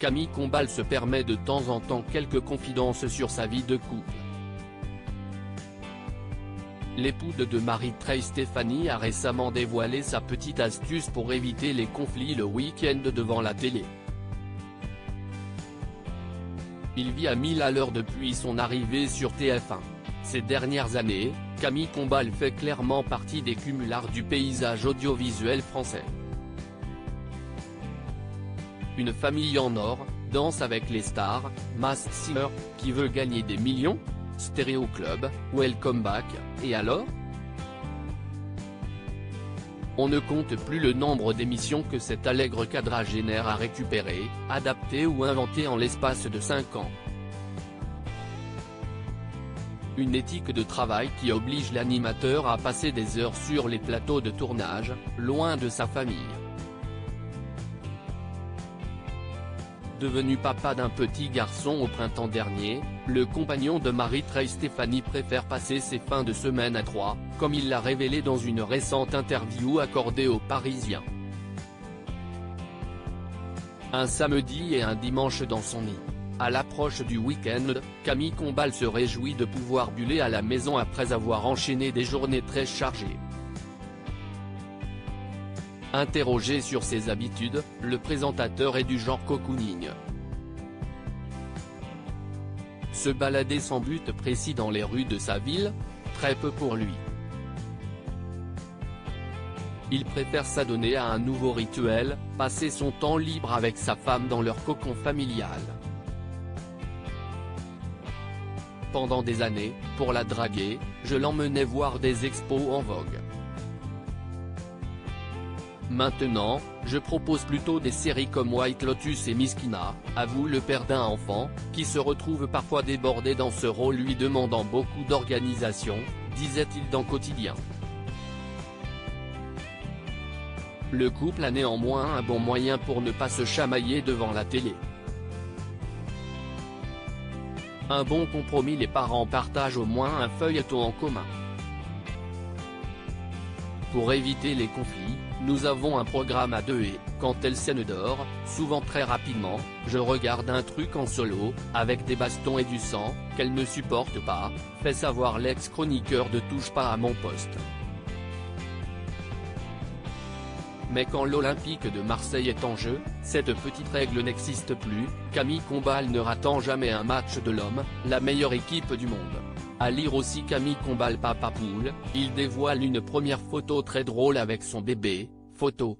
Camille Combal se permet de temps en temps quelques confidences sur sa vie de couple. L'époux de Marie-Trey Stéphanie a récemment dévoilé sa petite astuce pour éviter les conflits le week-end devant la télé. Il vit à 1000 à l'heure depuis son arrivée sur TF1. Ces dernières années, Camille Combal fait clairement partie des cumulards du paysage audiovisuel français. Une famille en or, Danse avec les stars, Masked Singer, Qui veut gagner des millions, Stéréo Club, Welcome Back, et alors ? On ne compte plus le nombre d'émissions que cet allègre quadragénaire a récupérées, adaptées ou inventées en l'espace de 5 ans. Une éthique de travail qui oblige l'animateur à passer des heures sur les plateaux de tournage, loin de sa famille. Devenu papa d'un petit garçon au printemps dernier, le compagnon de Marie-Trey Stéphanie préfère passer ses fins de semaine à Troyes, comme il l'a révélé dans une récente interview accordée aux Parisiens. Un samedi et un dimanche dans son lit. À l'approche du week-end, Camille Combal se réjouit de pouvoir buller à la maison après avoir enchaîné des journées très chargées. Interrogé sur ses habitudes, le présentateur est du genre cocooning. Se balader sans but précis dans les rues de sa ville, très peu pour lui. Il préfère s'adonner à un nouveau rituel, passer son temps libre avec sa femme dans leur cocon familial. Pendant des années, pour la draguer, je l'emmenais voir des expos en vogue. Maintenant, je propose plutôt des séries comme White Lotus et Miskina, avoue le père d'un enfant, qui se retrouve parfois débordé dans ce rôle lui demandant beaucoup d'organisation, disait-il dans Quotidien. Le couple a néanmoins un bon moyen pour ne pas se chamailler devant la télé. Un bon compromis, les parents partagent au moins un feuilleton en commun. Pour éviter les conflits, nous avons un programme à deux et, quand elle scène dort, souvent très rapidement, je regarde un truc en solo, avec des bastons et du sang, qu'elle ne supporte pas, fait savoir l'ex-chroniqueur de Touche pas à mon poste. Mais quand l'Olympique de Marseille est en jeu, cette petite règle n'existe plus, Camille Combal ne ratant jamais un match de l'homme, la meilleure équipe du monde. À lire aussi Camille Combal Papa Poule, il dévoile une première photo très drôle avec son bébé, photo.